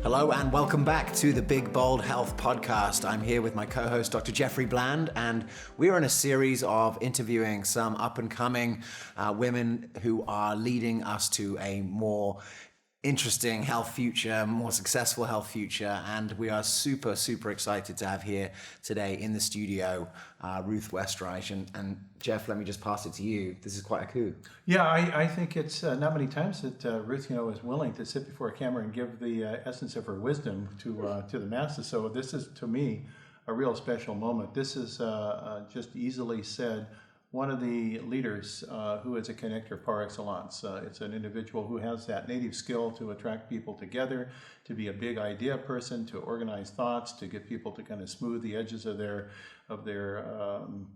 Hello and welcome back to the Big Bold Health Podcast. I'm here with my co-host, Dr. Jeffrey Bland, and we are in a series of interviewing some up-and-coming women who are leading us to a more interesting health future, more successful health future, and we are super, super excited to have here today in the studio Ruth Westreich. And Jeff, let me just pass it to you. This is quite a coup. Yeah, I think it's not many times that Ruth, is willing to sit before a camera and give the essence of her wisdom to the masses. So this is, to me, a real special moment. This is just easily said. One of the leaders who is a connector par excellence. It's an individual who has that native skill to attract people together, to be a big idea person, to organize thoughts, to get people to kind of smooth the edges of their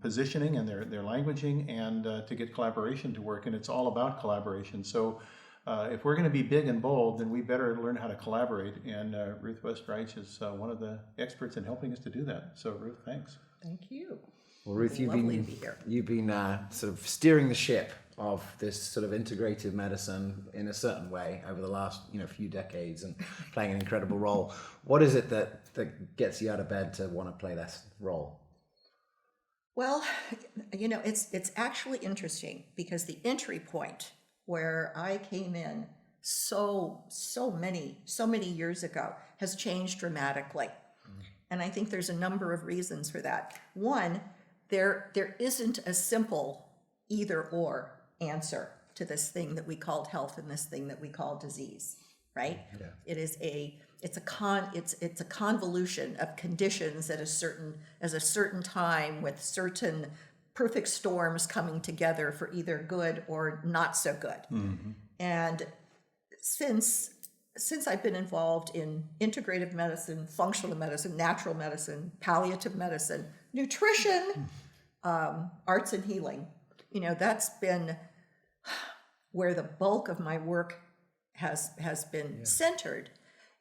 positioning and their languaging, and to get collaboration to work. And it's all about collaboration. So if we're going to be big and bold, then we better learn how to collaborate. And Ruth Westreich is one of the experts in helping us to do that. So Ruth, thanks. Thank you. Well, Ruth, you've been sort of steering the ship of this sort of integrative medicine in a certain way over the last few decades and playing an incredible role. What is it that gets you out of bed to want to play this role? Well, it's actually interesting because the entry point where I came in so many years ago has changed dramatically. And I think there's a number of reasons for that. One, there isn't a simple either or answer to this thing that we called health and this thing that we call disease, right? Yeah. It's a convolution of conditions at a certain time with certain perfect storms coming together for either good or not so good. Mm-hmm. And since I've been involved in integrative medicine, functional medicine, natural medicine, palliative medicine, nutrition, arts and healing, that's been where the bulk of my work has been centered.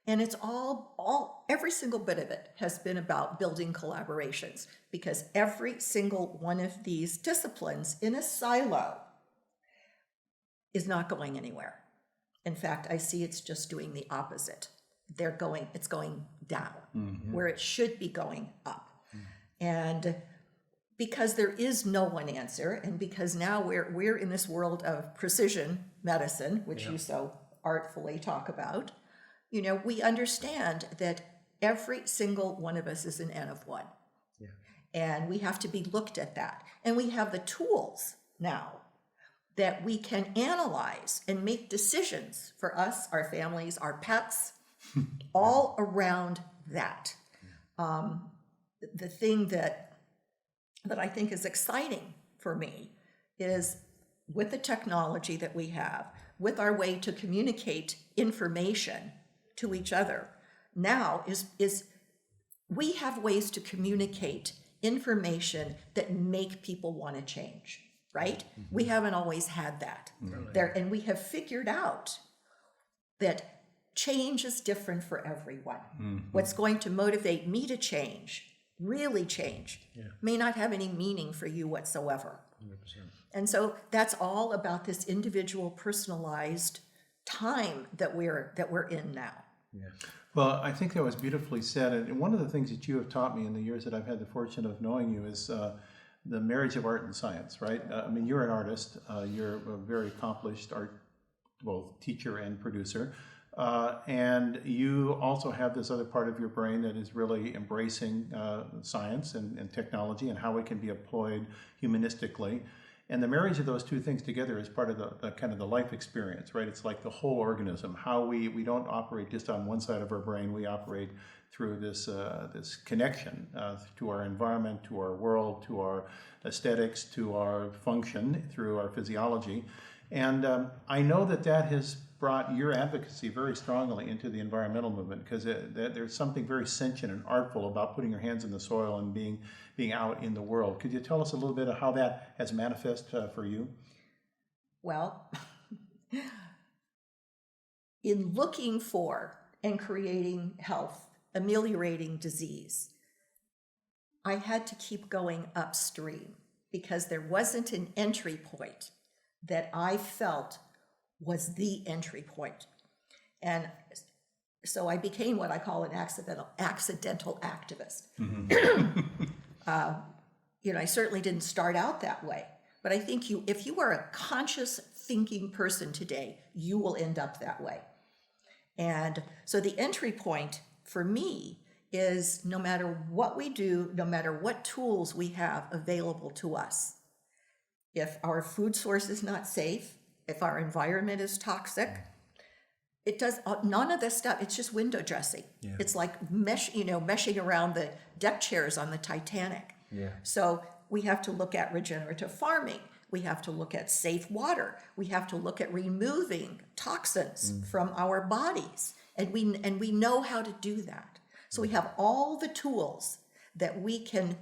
And it's every single bit of it has been about building collaborations, because every single one of these disciplines in a silo is not going anywhere. In fact, I see it's just doing the opposite. It's going down where it should be going up. And because there is no one answer, and because now we're in this world of precision medicine, which you so artfully talk about, we understand that every single one of us is an N of one. Yeah. And we have to be looked at that. And we have the tools now that we can analyze and make decisions for us, our families, our pets, all around that. The thing that I think is exciting for me is with the technology that we have, with our way to communicate information to each other, now is we have ways to communicate information that make people want to change. Right? Mm-hmm. We haven't always had that there, and we have figured out that change is different for everyone. Mm-hmm. What's going to motivate me to change, really change, may not have any meaning for you whatsoever. 100%. And so that's all about this individual, personalized time that we're in now. Yeah. Well, I think that was beautifully said, and one of the things that you have taught me in the years that I've had the fortune of knowing you is the marriage of art and science, right? You're an artist. You're a very accomplished both teacher and producer. And you also have this other part of your brain that is really embracing science and technology and how it can be employed humanistically. And the marriage of those two things together is part of the kind of the life experience, right? It's like the whole organism, how we don't operate just on one side of our brain. We operate through this connection to our environment, to our world, to our aesthetics, to our function, through our physiology. And I know that has brought your advocacy very strongly into the environmental movement, because there's something very sentient and artful about putting your hands in the soil and being out in the world. Could you tell us a little bit of how that has manifested for you? Well, in looking for and creating health, ameliorating disease, I had to keep going upstream because there wasn't an entry point that I felt was the entry point. And So I became what I call an accidental activist. I certainly didn't start out that way, but I think if you are a conscious thinking person today, you will end up that way. And so the entry point for me is no matter what we do, no matter what tools we have available to us, if our food source is not safe, if our environment is toxic, it does none of this stuff. It's just window dressing. Yeah. It's like meshing around the deck chairs on the Titanic. Yeah. So we have to look at regenerative farming. We have to look at safe water. We have to look at removing toxins from our bodies. And we know how to do that. So we have all the tools that we can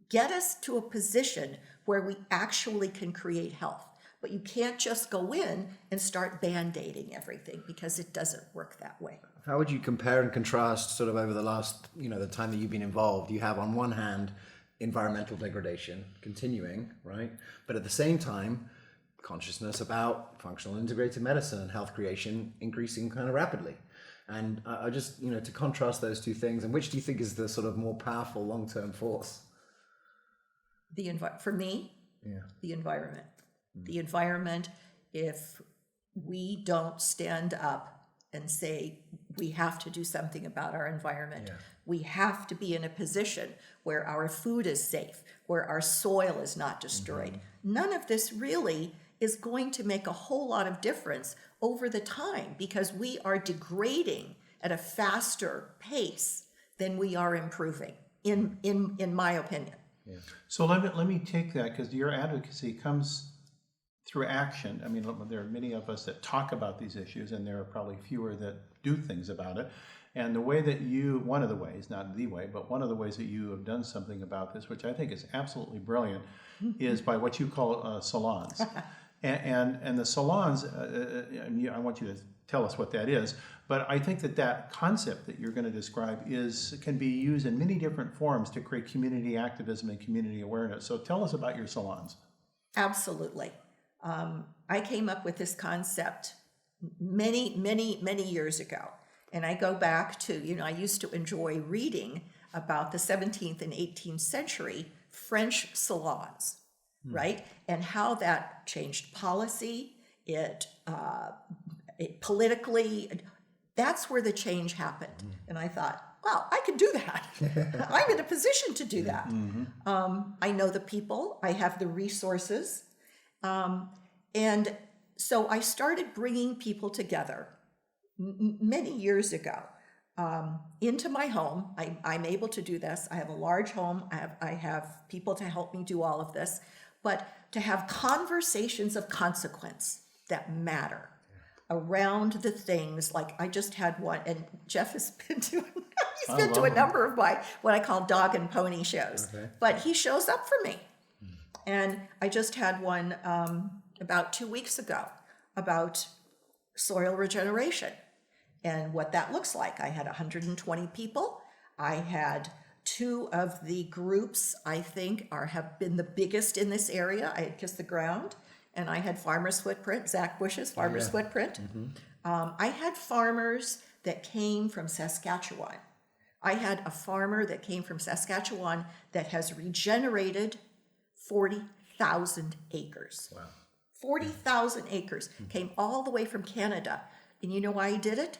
get us to a position where we actually can create health. But you can't just go in and start band-aiding everything, because it doesn't work that way. How would you compare and contrast sort of over the last, the time that you've been involved? You have on one hand environmental degradation continuing, right? But at the same time, consciousness about functional integrated medicine and health creation increasing kind of rapidly. And I just, to contrast those two things, and which do you think is the sort of more powerful long-term force? For me, the environment. The environment, if we don't stand up and say we have to do something about our environment, we have to be in a position where our food is safe, where our soil is not destroyed. None of this really is going to make a whole lot of difference over the time, because we are degrading at a faster pace than we are improving, in my opinion. Yeah. So let me take that, because your advocacy comes through action. I mean, there are many of us that talk about these issues, and there are probably fewer that do things about it. And the way that one of the ways, not the way, but one of the ways that you have done something about this, which I think is absolutely brilliant, is by what you call salons. And the salons, I want you to tell us what that is, but I think that concept that you're going to describe can be used in many different forms to create community activism and community awareness. So tell us about your salons. Absolutely. I came up with this concept many, many, many years ago. And I go back to, I used to enjoy reading about the 17th and 18th century French salons, right? And how that changed policy, it politically, that's where the change happened. And I thought, wow, I can do that. I'm in a position to do that. I know the people, I have the resources. And so I started bringing people together many years ago into my home. I'm able to do this. I have a large home. I have people to help me do all of this, but to have conversations of consequence that matter around the things. Like I just had one, and Jeff has been to a number of what I call dog and pony shows, but he shows up for me. And I just had one about 2 weeks ago about soil regeneration and what that looks like. I had 120 people. I had two of the groups I think have been the biggest in this area. I had Kiss the Ground, and I had Farmer's Footprint, Zach Bush's Farmer's Footprint. I had farmers that came from Saskatchewan. I had a farmer that came from Saskatchewan that has regenerated 40,000 acres. Wow. 40,000 acres, came all the way from Canada. And you know why he did it?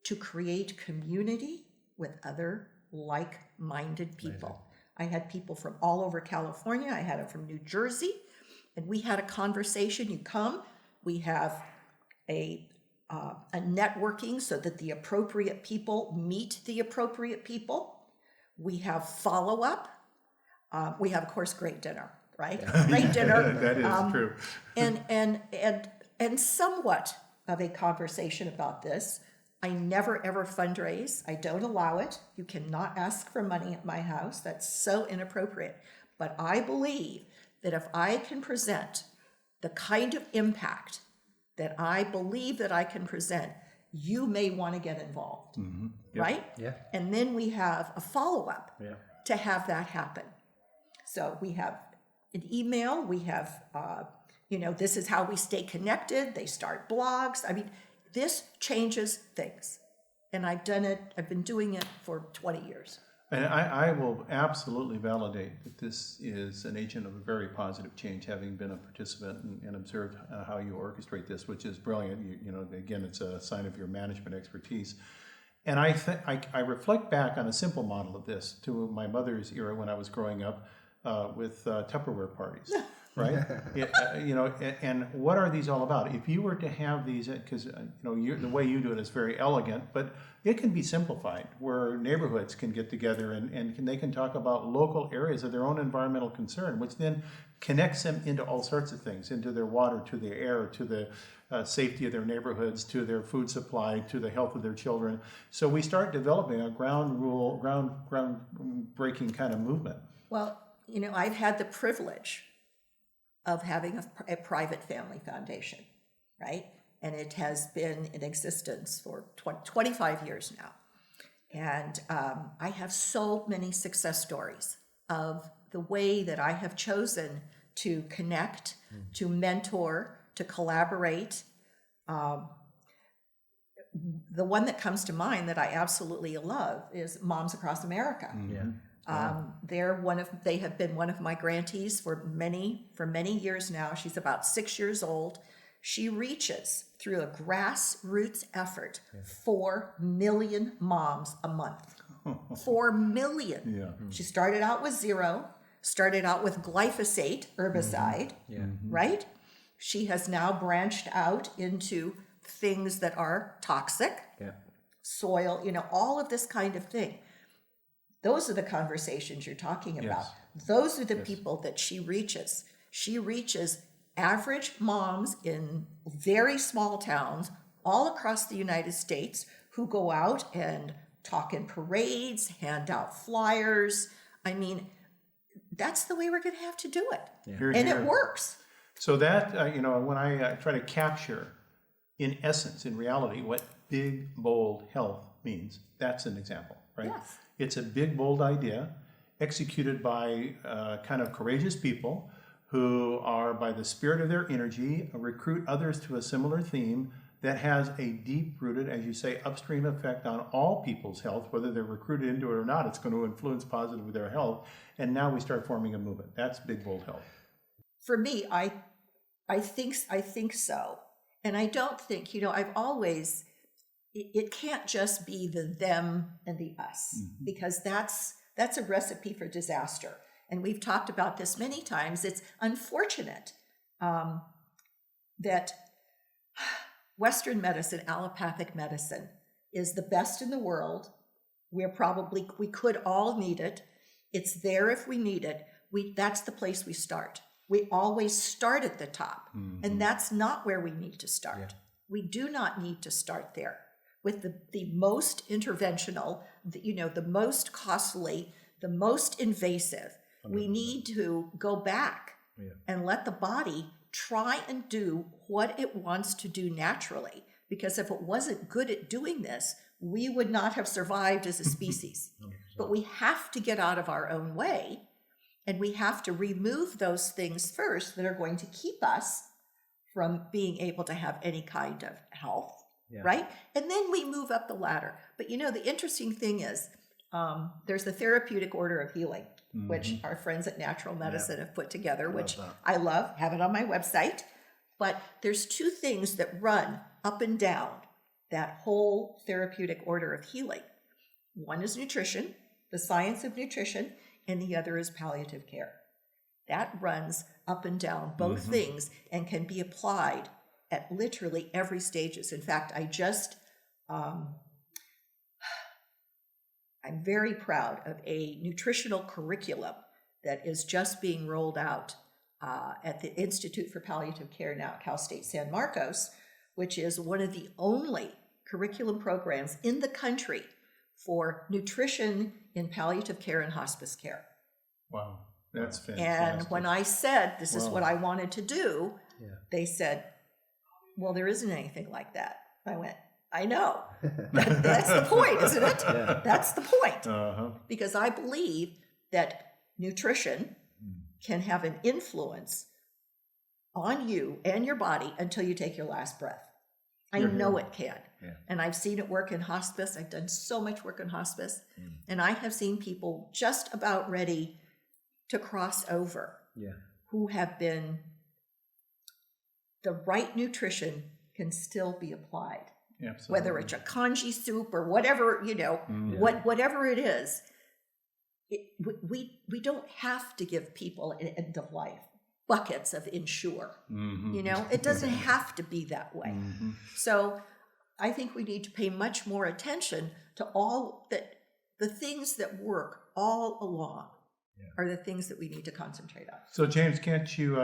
To create community with other like-minded people. I had people from all over California. I had them from New Jersey. And we had a conversation. You come, we have a networking so that the appropriate people meet the appropriate people. We have follow-up. We have, of course, great dinner, right? Great dinner. That is true. And somewhat of a conversation about this. I never, ever fundraise. I don't allow it. You cannot ask for money at my house. That's so inappropriate. But I believe that if I can present the kind of impact that I believe that I can present, you may want to get involved, right? Yeah. And then we have a follow-up to have that happen. So we have an email, we have, this is how we stay connected. They start blogs. I mean, this changes things. And I've been doing it for 20 years. And I will absolutely validate that this is an agent of a very positive change, having been a participant and observed how you orchestrate this, which is brilliant. You know, again, it's a sign of your management expertise. And I reflect back on a simple model of this to my mother's era when I was growing up with Tupperware parties. Right? You know, and what are these all about? If you were to have these, because the way you do it is very elegant, but it can be simplified, where neighborhoods can get together and they can talk about local areas of their own environmental concern, which then connects them into all sorts of things, into their water, to their air, to the safety of their neighborhoods, to their food supply, to the health of their children. So we start developing a groundbreaking kind of movement. Well, you know, I've had the privilege of having a private family foundation, right? And it has been in existence for 25 years now. And I have so many success stories of the way that I have chosen to connect, to mentor, to collaborate. The one that comes to mind that I absolutely love is Moms Across America. Yeah. They have been one of my grantees for many years now. She's about 6 years old. She reaches through a grassroots effort 4 million moms a month. 4 million. Yeah. She started out with 0, started out with glyphosate herbicide, right? She has now branched out into things that are toxic, soil, you know, all of this kind of thing. Those are the conversations you're talking about. Yes. Those are the people that she reaches. She reaches average moms in very small towns all across the United States who go out and talk in parades, hand out flyers. I mean, that's the way we're going to have to do it. Here, And here. it works. So that, when I try to capture, in essence, in reality, what big, bold health means, that's an example, right? Yes. It's a big, bold idea executed by kind of courageous people who are, by the spirit of their energy, recruit others to a similar theme that has a deep-rooted, as you say, upstream effect on all people's health, whether they're recruited into it or not. It's going to influence positively their health. And now we start forming a movement. That's big, bold health. For me, I think so. And I don't think, I've always, it can't just be the them and the us, because that's a recipe for disaster. And we've talked about this many times. It's unfortunate that Western medicine, allopathic medicine, is the best in the world. We could all need it. It's there if we need it. That's the place we start. We always start at the top, and that's not where we need to start. Yeah. We do not need to start there with the most interventional, the most costly, the most invasive. 100%. We need to go back and let the body try and do what it wants to do naturally, because if it wasn't good at doing this, we would not have survived as a species. But we have to get out of our own way. And we have to remove those things first that are going to keep us from being able to have any kind of health, right? And then we move up the ladder. But the interesting thing is, there's the Therapeutic Order of Healing, which our friends at Natural Medicine have put together, which I love, have it on my website. But there's two things that run up and down that whole Therapeutic Order of Healing. One is nutrition, the science of nutrition, and the other is palliative care. That runs up and down both things and can be applied at literally every stages. In fact, I'm very proud of a nutritional curriculum that is just being rolled out at the Institute for Palliative Care now at Cal State San Marcos, which is one of the only curriculum programs in the country for nutrition in palliative care and hospice care. Wow, that's fantastic. And when I said, this is what I wanted to do, they said, well, there isn't anything like that. I went, I know. That's the point, isn't it? Yeah. That's the point. Because I believe that nutrition can have an influence on you and your body until you take your last breath. I know it can. And I've seen it work in hospice. I've done so much work in hospice. And I have seen people just about ready to cross over who have been, the right nutrition can still be applied. Absolutely. Whether it's a congee soup or whatever, whatever it is, we don't have to give people at end of life buckets of Ensure. It doesn't have to be that way. So I think we need to pay much more attention to all that, the things that work all along are the things that we need to concentrate on. So James, can't you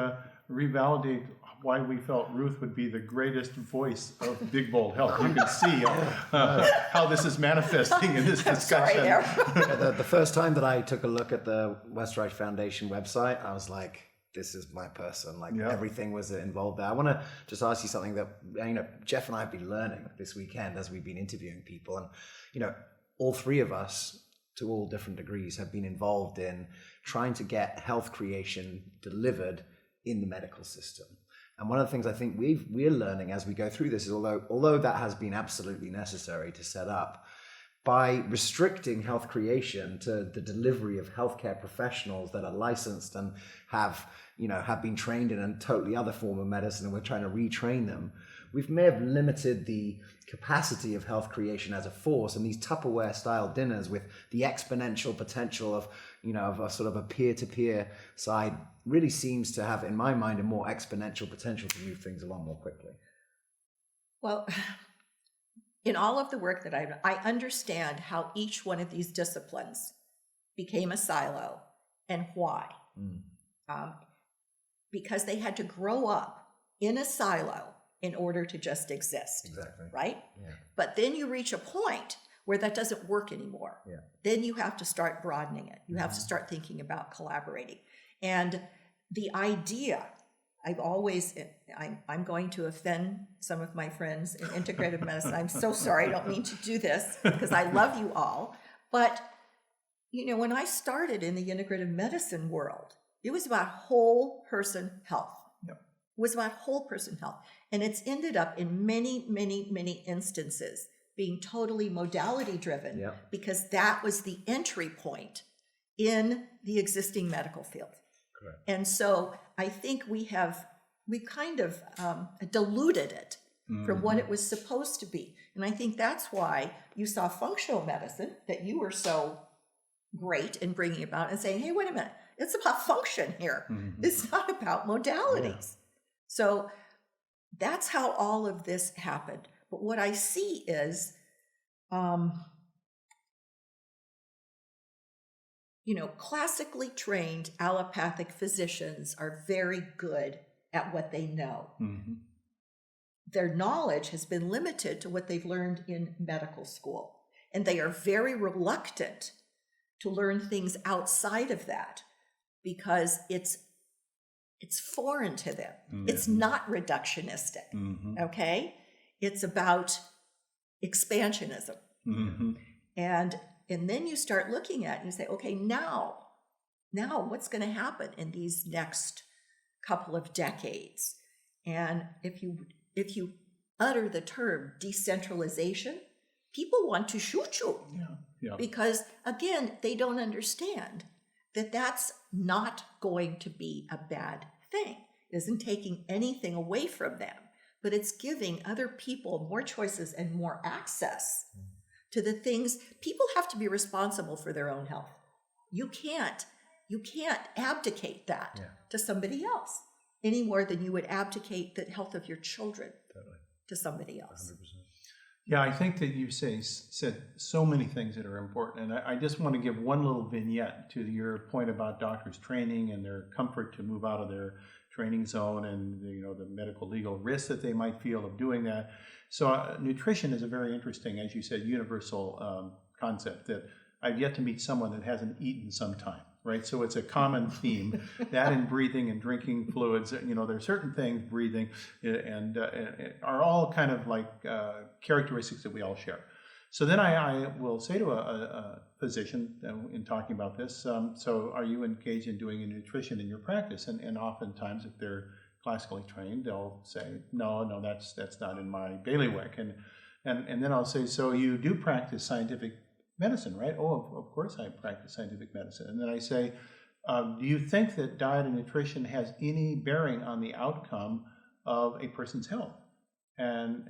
revalidate why we felt Ruth would be the greatest voice of Big Bold Health? You can see how this is manifesting in this discussion. The first time that I took a look at the Westreich Foundation website, I was like, this is my person. Like everything was involved there. I want to just ask you something that, Jeff and I have been learning this weekend as we've been interviewing people. And, all three of us, to all different degrees, have been involved in trying to get health creation delivered in the medical system. And one of the things I think we're learning as we go through this is, although that has been absolutely necessary to set up, by restricting health creation to the delivery of healthcare professionals that are licensed and have been trained in a totally other form of medicine, and we're trying to retrain them, we may have limited the capacity of health creation as a force. And these Tupperware style dinners with the exponential potential of a sort of a peer-to-peer side really seems to have, in my mind, a more exponential potential to move things along more quickly. Well, in all of the work that I understand how each one of these disciplines became a silo and why. Because they had to grow up in a silo in order to just exist. Exactly. Right? Yeah. But then you reach a point where that doesn't work anymore. Yeah. Then you have to start broadening it. You have to start thinking about collaborating. And the idea, I'm going to offend some of my friends in integrative medicine. I'm so sorry. I don't mean to do this because I love you all. But, when I started in the integrative medicine world, it was about whole person health. It was about whole person health. And it's ended up in many, many, many instances being totally modality driven because that was the entry point in the existing medical field. Correct. And so I think we kind of diluted it from what it was supposed to be. And I think that's why you saw functional medicine that you were so great in bringing about and saying, hey, wait a minute, it's about function here. It's not about modalities. So that's how all of this happened. But what I see is, classically trained allopathic physicians are very good at what they know. Their knowledge has been limited to what they've learned in medical school. And they are very reluctant to learn things outside of that because it's foreign to them. It's not reductionistic, okay? It's about expansionism. And then you start looking at it and you say, okay, now what's going to happen in these next couple of decades? And if you utter the term decentralization, people want to shoot you. Because, again, they don't understand that that's not going to be a bad thing. It isn't taking anything away from them, but it's giving other people more choices and more access to the things. People have to be responsible for their own health. You can't abdicate that to somebody else any more than you would abdicate the health of your children to somebody else. 100%. Yeah, I think that you said so many things that are important. And I just want to give one little vignette to your point about doctors training and their comfort to move out of their training zone and the medical legal risks that they might feel of doing that. So nutrition is a very interesting, as you said, universal concept that I've yet to meet someone that hasn't eaten sometime. Right, so it's a common theme. That and breathing and drinking fluids. There are certain things, breathing, and are all kind of like characteristics that we all share. So then I will say to a physician in talking about this. So are you engaged in doing nutrition in your practice? And oftentimes, if they're classically trained, they'll say, no, that's not in my bailiwick. And And then I'll say, so you do practice scientific medicine, right? Oh, of course I practice scientific medicine. And then I say, do you think that diet and nutrition has any bearing on the outcome of a person's health? And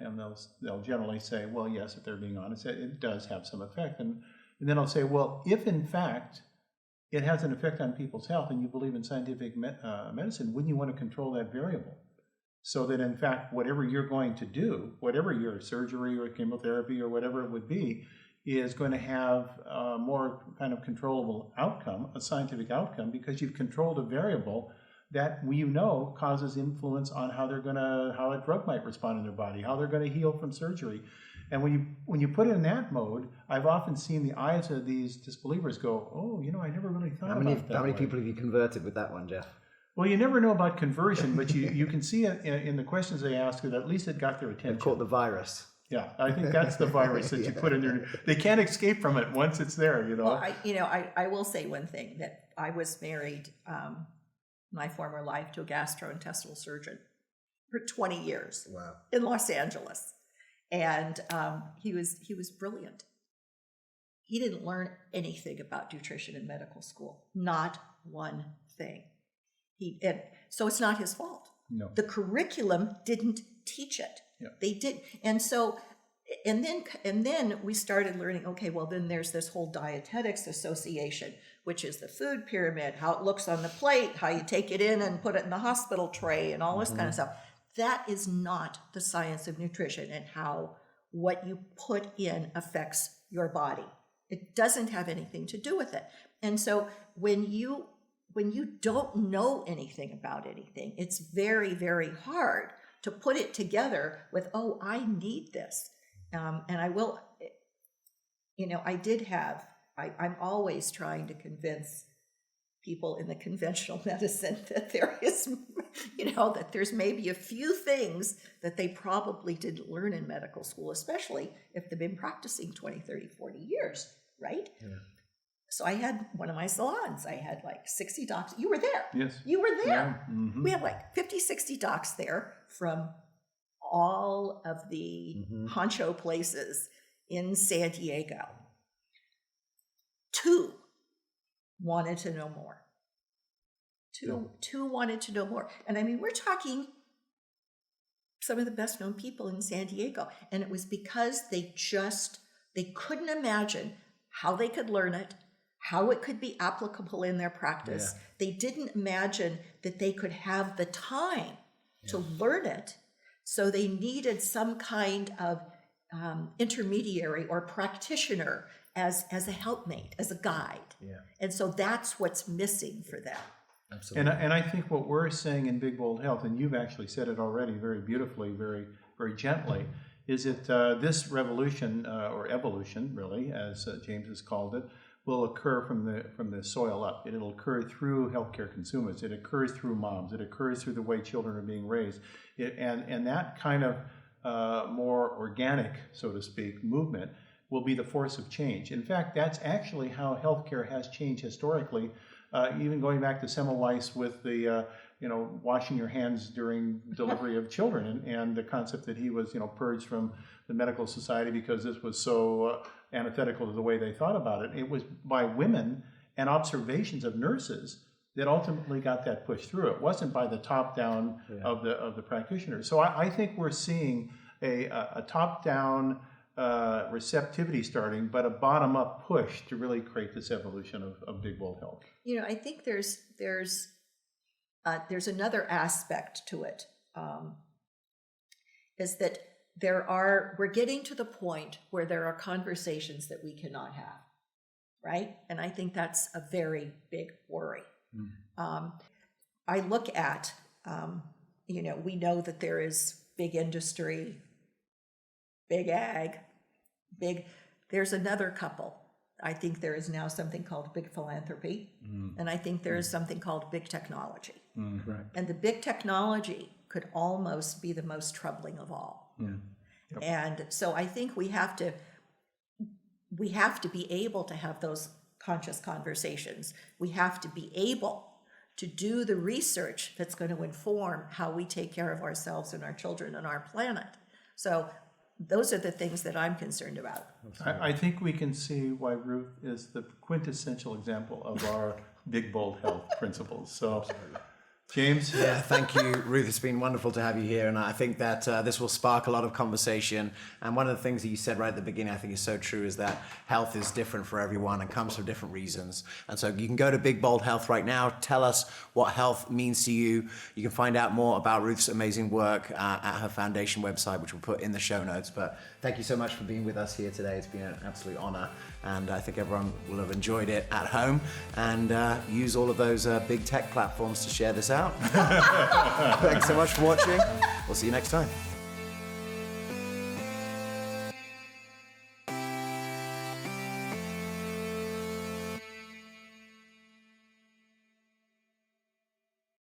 they'll generally say, well, yes, if they're being honest, it does have some effect. And then I'll say, well, if in fact it has an effect on people's health and you believe in scientific medicine, wouldn't you want to control that variable? So that in fact, whatever you're going to do, whatever your surgery or chemotherapy or whatever it would be, is going to have a more kind of controllable outcome, a scientific outcome, because you've controlled a variable that causes influence on how a drug might respond in their body, how they're going to heal from surgery. And when you put it in that mode, I've often seen the eyes of these disbelievers go, oh, I never really thought about that. How many people have you converted with that one, Jeff? Well, you never know about conversion, but you can see it in the questions they ask that at least it got their attention. They've caught the virus. Yeah, I think that's the virus that you put in there. They can't escape from it once it's there, Well, I will say one thing, that I was married, my former life, to a gastrointestinal surgeon for 20 years. Wow. In Los Angeles. And he was brilliant. He didn't learn anything about nutrition in medical school. Not one thing. So it's not his fault. No. The curriculum didn't teach it. Yeah. They did. And then we started learning, okay, well, then there's this whole dietetics association, which is the food pyramid, how it looks on the plate, how you take it in and put it in the hospital tray and all this kind of stuff. That is not the science of nutrition and how what you put in affects your body. It doesn't have anything to do with it. And so when you don't know anything about anything, it's very, very hard to put it together with, oh, I need this. And I will, I'm always trying to convince people in the conventional medicine that there is, that there's maybe a few things that they probably didn't learn in medical school, especially if they've been practicing 20, 30, 40 years, right? Yeah. So I had one of my salons, I had like 60 docs. You were there. Yes. You were there. Yeah. Mm-hmm. We had like 50, 60 docs there from all of the honcho places in San Diego. 2 wanted to know more. Two wanted to know more. And I mean, we're talking some of the best known people in San Diego. And it was because they couldn't imagine how they could learn it, how it could be applicable in their practice. Yeah. They didn't imagine that they could have the time to learn it. So they needed some kind of intermediary or practitioner as a helpmate, as a guide. Yeah. And so that's what's missing for them. Absolutely. And I think what we're saying in Big Bold Health, and you've actually said it already very beautifully, very, very gently, is that this revolution, or evolution really, as James has called it, will occur from the soil up. It'll occur through healthcare consumers. It occurs through moms. It occurs through the way children are being raised. And that kind of more organic, so to speak, movement will be the force of change. In fact, that's actually how healthcare has changed historically, even going back to Semmelweis with the washing your hands during delivery of children, and the concept that he was purged from the medical society because this was so antithetical to the way they thought about it. It was by women and observations of nurses that ultimately got that pushed through. It wasn't by the top down of the practitioners. So I think we're seeing a top down receptivity starting, but a bottom up push to really create this evolution of Big Bold Health. I think there's another aspect to it, is that we're getting to the point where there are conversations that we cannot have, right? And I think that's a very big worry. I look at, we know that there is big industry, big ag, there's another couple. I think there is now something called big philanthropy, and I think there is something called big technology. Correct. And the big technology could almost be the most troubling of all. Yep. And so I think we have to be able to have those conscious conversations. We have to be able to do the research that's going to inform how we take care of ourselves and our children and our planet. So those are the things that I'm concerned about. I think we can see why Ruth is the quintessential example of our big, bold health principles. So, James? Yeah, thank you, Ruth. It's been wonderful to have you here, and I think that this will spark a lot of conversation. And one of the things that you said right at the beginning, I think is so true, is that health is different for everyone and comes for different reasons. And so you can go to Big Bold Health right now. Tell us what health means to you. You can find out more about Ruth's amazing work at her foundation website, which we'll put in the show notes. But thank you so much for being with us here today. It's been an absolute honor, and I think everyone will have enjoyed it at home and use all of those big tech platforms to share this out. Thanks so much for watching. We'll see you next time.